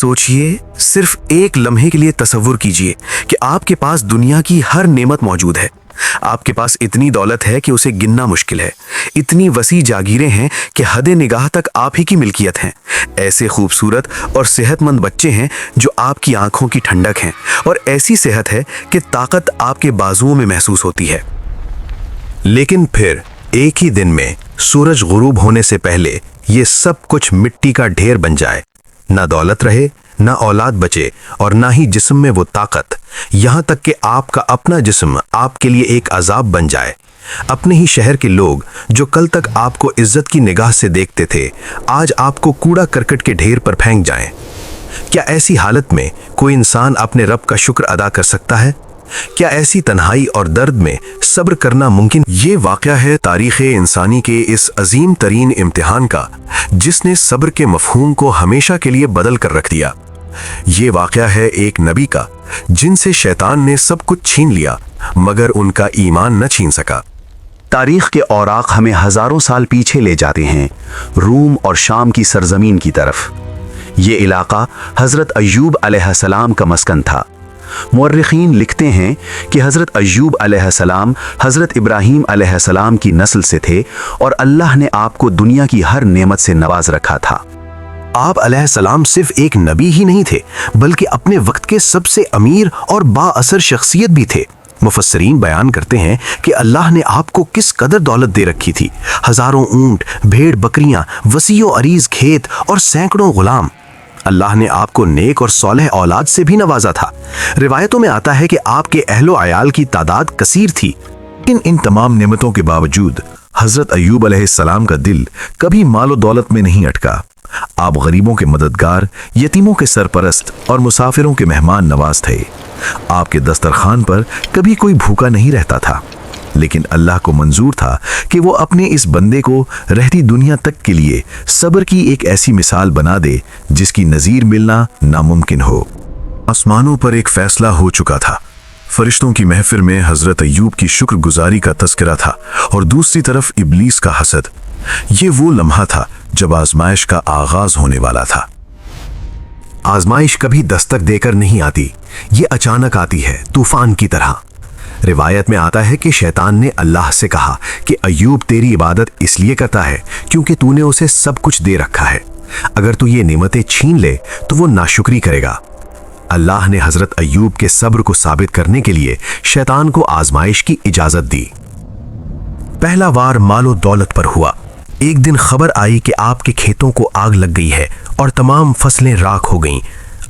सोचिए, सिर्फ एक लम्हे के लिए तसव्वुर कीजिए कि आपके पास दुनिया की हर नेमत मौजूद है। आपके पास इतनी दौलत है कि उसे गिनना मुश्किल है। इतनी वसी जागीरें हैं कि हदे निगाह तक आप ही की मिल्कियत हैं। ऐसे खूबसूरत और सेहतमंद बच्चे हैं जो आपकी आंखों की ठंडक हैं, और ऐसी सेहत है कि ताकत आपके बाजुओं में महसूस होती है। लेकिन फिर एक ही दिन में सूरज गुरूब होने से पहले ये सब कुछ मिट्टी का ढेर बन जाए। ना दौलत रहे, ना औलाद बचे, और ना ही जिस्म में वो ताकत, यहाँ तक कि आपका अपना जिस्म आपके लिए एक अजाब बन जाए। अपने ही शहर के लोग जो कल तक आपको इज्जत की निगाह से देखते थे, आज आपको कूड़ा करकट के ढेर पर फेंक जाएं। क्या ऐसी हालत में कोई इंसान अपने रब का शुक्र अदा कर सकता है? क्या ऐसी तन्हाई और दर्द में सब्र करना मुमकिन? ये वाक़या है तारीख़ इंसानी के इस अजीम तरीन इम्तिहान का, जिसने सब्र के मफ़हूम को हमेशा के लिए बदल कर रख दिया। ये वाक़या है एक नबी का, जिनसे शैतान ने सब कुछ छीन लिया, मगर उनका ईमान न छीन सका। तारीख़ के औराक हमें हज़ारों साल पीछे ले जाते हैं, रूम और शाम की सरजमीन की तरफ। ये इलाका हज़रत अय्यूब अलैहिस्सलाम का मस्कन था। मुअर्रिखीन लिखते हैं कि हज़रत अय्यूब अलैहिस्सलाम हज़रत इब्राहीम अलैहिस्सलाम की नस्ल से थे, और अल्लाह ने आपको दुनिया की हर नेमत से नवाज रखा था। आप अलैहिस्सलाम सिर्फ एक नबी ही नहीं थे, बल्कि अपने वक्त के सबसे अमीर और बाअसर शख्सियत भी थे। मुफस्सरीन बयान करते हैं कि अल्लाह ने आपको किस कदर दौलत दे रखी थी। हज़ारों ऊंट, भेड़ बकरियां, वसीओ अरीज खेत और सैकड़ों गुलाम। अल्लाह ने आपको नेक और सौलेह औलाद से भी नवाजा था। रिवायतों में आता है कि आपके अहलो अयाल की तादाद कसीर थी। इन तमाम नेमतों के बावजूद हज़रत अय्यूब अलैहिस्सलाम का दिल कभी मालो दौलत में नहीं अटका। आप गरीबों के मददगार, यतीमों के सरपरस्त और मुसाफिरों के मेहमान नवाज थे। आपके दस्तरखान पर कभी कोई भूखा नहीं रहता था, लेकिन अल्लाह को मंजूर था कि वो अपने इस बंदे को रहती दुनिया तक के लिए सब्र की एक ऐसी मिसाल बना दे जिसकी नज़ीर मिलना नामुमकिन हो। आसमानों पर एक फैसला हो चुका था। फरिश्तों की महफिल में हज़रत अय्यूब की शुक्रगुजारी का तज़किरा था, और दूसरी तरफ इब्लीस का हसद। ये वो लम्हा था जब आजमाइश का आगाज होने वाला था। आजमाइश कभी दस्तक देकर नहीं आती, ये अचानक आती है, तूफान की तरह। रिवायत में आता है कि शैतान ने अल्लाह से कहा कि अय्यूब तेरी इबादत इसलिए करता है क्योंकि तूने उसे सब कुछ दे रखा है। अगर तू ये नेमतें छीन ले तो वो नाशुक्री करेगा। अल्लाह ने हज़रत अय्यूब के सब्र को साबित करने के लिए शैतान को आजमाइश की इजाज़त दी। पहला वार मालो दौलत पर हुआ। एक दिन खबर आई कि आपके खेतों को आग लग गई है और तमाम फसलें राख हो गईं।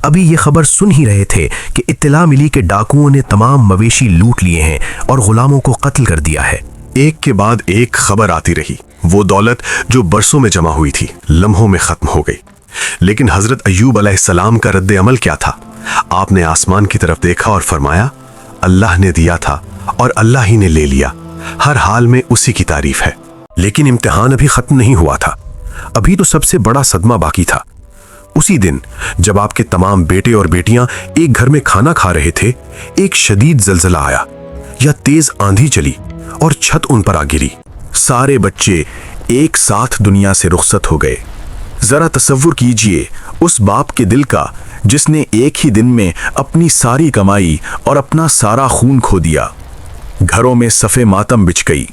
अभी ये खबर सुन ही रहे थे कि इत्तला मिली कि डाकुओं ने तमाम मवेशी लूट लिए हैं और गुलामों को कत्ल कर दिया है। एक के बाद एक खबर आती रही। वो दौलत जो बरसों में जमा हुई थी, लम्हों में खत्म हो गई। लेकिन हज़रत अय्यूब अलैहिस्सलाम का रद्द अमल क्या था? आपने आसमान की तरफ देखा और फरमाया, अल्लाह ने दिया था और अल्लाह ही ने ले लिया, हर हाल में उसी की तारीफ है। लेकिन इम्तिहान अभी खत्म नहीं हुआ था। अभी तो सबसे बड़ा सदमा बाकी था। उसी दिन जब आपके तमाम बेटे और बेटियां एक घर में खाना खा रहे थे, एक शदीद जलजला आया या तेज आंधी चली और छत उन पर आ गिरी। सारे बच्चे एक साथ दुनिया से रुखसत हो गए। जरा तसव्वुर कीजिए उस बाप के दिल का जिसने एक ही दिन में अपनी सारी कमाई और अपना सारा खून खो दिया। घरों में सफ़े मातम बिछ गई,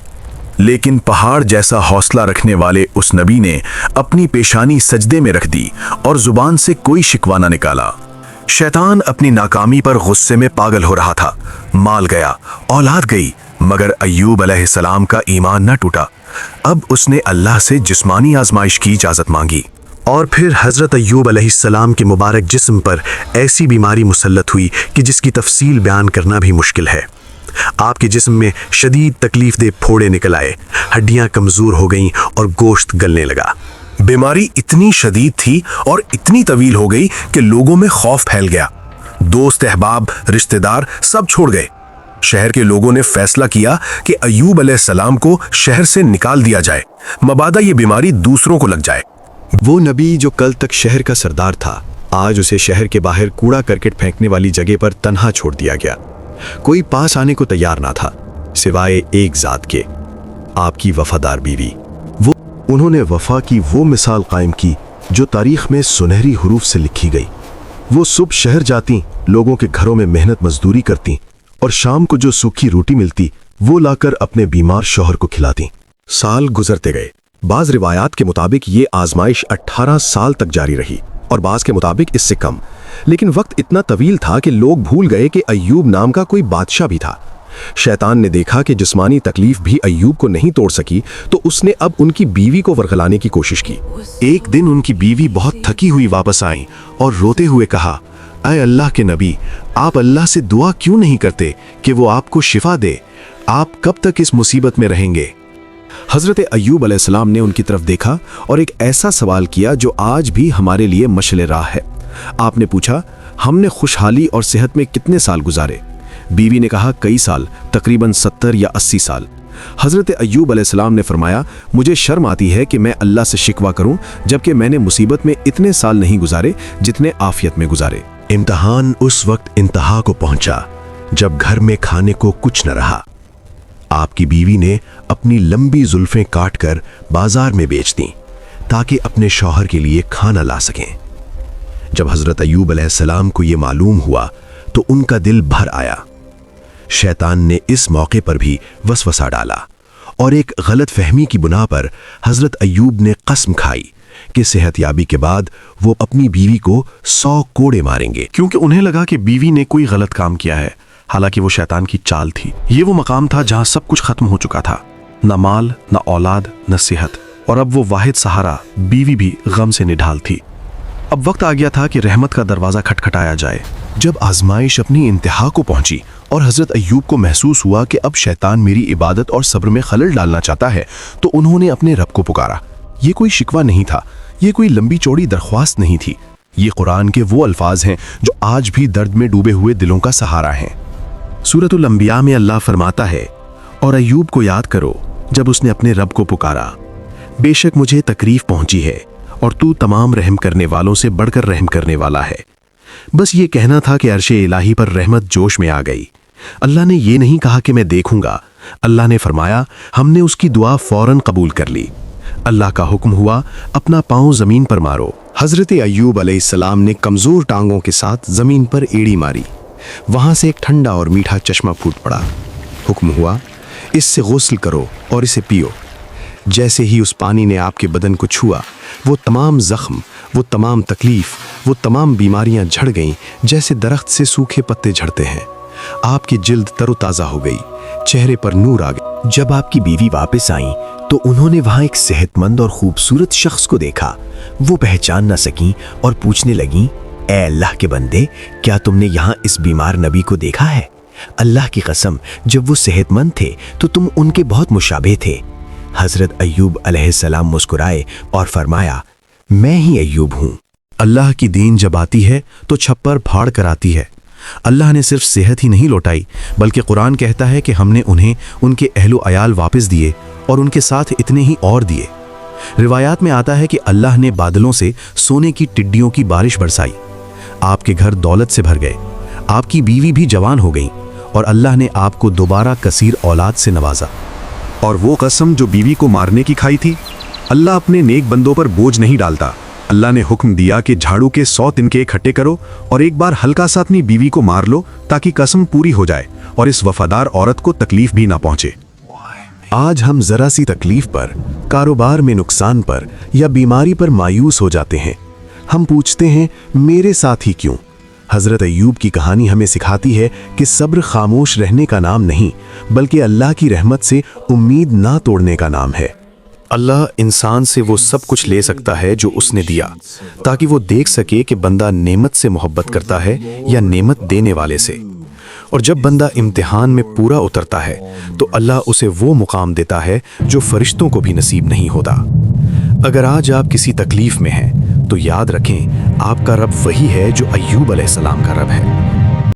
लेकिन पहाड़ जैसा हौसला रखने वाले उस नबी ने अपनी पेशानी सजदे में रख दी और जुबान से कोई शिकवा न निकाला। शैतान अपनी नाकामी पर गुस्से में पागल हो रहा था। माल गया, औलाद गई, मगर अय्यूब अलैहिस्सलाम का ईमान न टूटा। अब उसने अल्लाह से जिस्मानी आजमाइश की इजाज़त मांगी, और फिर हज़रत अय्यूब अलैहिस्सलाम के मुबारक जिस्म पर ऐसी बीमारी मुसल्लत हुई कि जिसकी तफसील बयान करना भी मुश्किल है। आपके जिस्म में शदीद तकलीफ दे फोड़े निकल आए, हड्डियां कमजोर हो गईं और गोश्त गलने लगा। बीमारी इतनी शदीद थी और इतनी तवील हो गई कि लोगों में खौफ फैल गया। दोस्त, अहबाब, रिश्तेदार सब छोड़ गए। शहर के लोगों ने फैसला किया कि अय्यूब अलैहिस्सलाम को शहर से निकाल दिया जाए, मबादा ये बीमारी दूसरों को लग जाए। वो नबी जो कल तक शहर का सरदार था, आज उसे शहर के बाहर कूड़ा करकट फेंकने वाली जगह पर तन्हा छोड़ दिया गया। कोई पास आने को तैयार ना था सिवाय एक जात के, आपकी वफादार बीवी। उन्होंने वफा की वो मिसाल कायम की जो तारीख में सुनहरी हुरूफ से लिखी गई। वो सुबह शहर जाती, लोगों के घरों में मेहनत मजदूरी करती और शाम को जो सूखी रोटी मिलती वो लाकर अपने बीमार शौहर को खिलाती। साल गुजरते गए। बाज रिवायात के मुताबिक ये आजमाइश 18 साल तक जारी रही और बाज के मुताबिक इससे कम। लेकिन वक्त इतना तवील था कि लोग भूल गए कि अय्यूब नाम का कोई बादशाह भी था। शैतान ने देखा कि जिस्मानी तकलीफ भी अय्यूब को नहीं तोड़ सकी, तो उसने अब उनकी बीवी को वरगलाने की कोशिश की। एक दिन उनकी बीवी बहुत थकी हुई वापस आई और रोते हुए कहा, ऐ अल्लाह के नबी, आप अल्लाह से दुआ क्यों नहीं करते कि वो आपको शिफा दे? आप कब तक इस मुसीबत में रहेंगे? हजरत अय्यूब अलैहिस्सलाम ने उनकी तरफ देखा और एक ऐसा सवाल किया जो आज भी हमारे लिए मशले राह है। आपने पूछा, हमने खुशहाली और सेहत में कितने साल गुजारे? बीवी ने कहा, कई साल, तकरीबन 70 या 80 साल। हजरत अय्यूब अलैहिस्सलाम ने फरमाया, मुझे शर्म आती है कि मैं अल्लाह से शिकवा करूं, जबकि मैंने मुसीबत में इतने साल नहीं गुजारे जितने आफियत में गुजारे। इम्तिहान उस वक्त इंतहा को पहुंचा जब घर में खाने को कुछ न रहा। आपकी बीवी ने अपनी लंबी जुल्फें काटकर बाजार में बेच दी ताकि अपने शौहर के लिए खाना ला सकें। जब हजरत अय्यूब अलैहिस्सलाम को यह मालूम हुआ तो उनका दिल भर आया। शैतान ने इस मौके पर भी वसवसा डाला और एक गलत फहमी की बुना पर हजरत अय्यूब ने कसम खाई कि सेहतयाबी के बाद वो अपनी बीवी को 100 कोड़े मारेंगे, क्योंकि उन्हें लगा कि बीवी ने कोई गलत काम किया है। हालांकि वो शैतान की चाल थी। ये वो मकाम था जहां सब कुछ खत्म हो चुका था, न माल, न औलाद, न सेहत, और अब वो वाहिद सहारा बीवी भी गम से निढाल थी। अब वक्त आ गया था कि रहमत का दरवाजा खटखटाया जाए। जब आजमाइश अपनी इंतहा को पहुंची और हजरत अय्यूब को महसूस हुआ कि अब शैतान मेरी इबादत और सब्र में खलल डालना चाहता है, तो उन्होंने अपने रब को पुकारा। ये कोई शिकवा नहीं था, ये कोई लंबी चौड़ी दरख्वास्त नहीं थी। ये कुरान के वो अल्फाज हैं जो आज भी दर्द में डूबे हुए दिलों का सहारा हैं। सूरतुल अंबिया में अल्लाह फरमाता है, और अय्यूब को याद करो जब उसने अपने रब को पुकारा, बेशक मुझे तकलीफ पहुंची है और तू तमाम रहम करने वालों से बढ़कर रहम करने वाला है। बस ये कहना था कि अर्शे इलाही पर रहमत जोश में आ गई। अल्लाह ने ये नहीं कहा कि मैं देखूंगा। अल्लाह ने फरमाया, हमने उसकी दुआ फौरन कबूल कर ली। अल्लाह का हुक्म हुआ, अपना पांव जमीन पर मारो। हजरत अय्यूब अलैहिस्सलाम ने कमजोर टांगों के साथ जमीन पर एड़ी मारी। वहां से एक ठंडा और मीठा चश्मा फूट पड़ा। हुक्म हुआ, इससे गुस्ल करो और इसे पियो। जैसे ही उस पानी ने आपके बदन को छुआ, वो तमाम जख्म, वो तमाम तकलीफ, वो तमाम बीमारियां झड़ गईं जैसे दरख्त से सूखे पत्ते झड़ते हैं। आपकी जिल्द तरोताज़ा हो गई, चेहरे पर नूर आ गया। जब आपकी बीवी वापस आई तो उन्होंने वहां एक सेहतमंद और खूबसूरत शख्स को देखा। वो पहचान न सकी और पूछने लगी, ए अल्लाह के बंदे, क्या तुमने यहाँ इस बीमार नबी को देखा है? अल्लाह की कसम, जब वो सेहतमंद थे तो तुम उनके बहुत मुशाबे थे। हजरत अय्यूब अलैहिस्सलाम मुस्कुराए और फरमाया, मैं ही अय्यूब हूँ। अल्लाह की दीन जब आती है तो छप्पर फाड़ कर आती है। अल्लाह ने सिर्फ सेहत ही नहीं लौटाई, बल्कि कुरान कहता है कि हमने उन्हें उनके अहलो अयाल वापस दिए और उनके साथ इतने ही और दिए। रिवायात में आता है कि अल्लाह ने बादलों से सोने की टिड्डियों की बारिश बरसाई। आपके घर दौलत से भर गए, आपकी बीवी भी जवान हो गई और अल्लाह ने आपको दोबारा कसीर औलाद से नवाजा। और वो कसम जो बीवी को मारने की खाई थी, अल्लाह अपने नेक बंदों पर बोझ नहीं डालता। अल्लाह ने हुक्म दिया कि झाड़ू के 100 तिनके इकट्ठे करो और एक बार हल्का सा अपनी बीवी को मार लो ताकि कसम पूरी हो जाए और इस वफादार औरत को तकलीफ भी ना पहुंचे। आज हम जरा सी तकलीफ पर, कारोबार में नुकसान पर या बीमारी पर मायूस हो जाते हैं। हम पूछते हैं, मेरे साथ ही क्यों? हजरत अय्यूब की कहानी हमें सिखाती है कि सब्र खामोश रहने का नाम नहीं, बल्कि अल्लाह की रहमत से उम्मीद ना तोड़ने का नाम है। अल्लाह इंसान से वो सब कुछ ले सकता है जो उसने दिया, ताकि वो देख सके कि बंदा नेमत से मोहब्बत करता है या नेमत देने वाले से। और जब बंदा इम्तिहान में पूरा उतरता है तो अल्लाह उसे वो मुकाम देता है जो फरिश्तों को भी नसीब नहीं होता। अगर आज आप किसी तकलीफ में हैं तो याद रखें, आपका रब वही है जो अय्यूब अलैहिस्सलाम का रब है।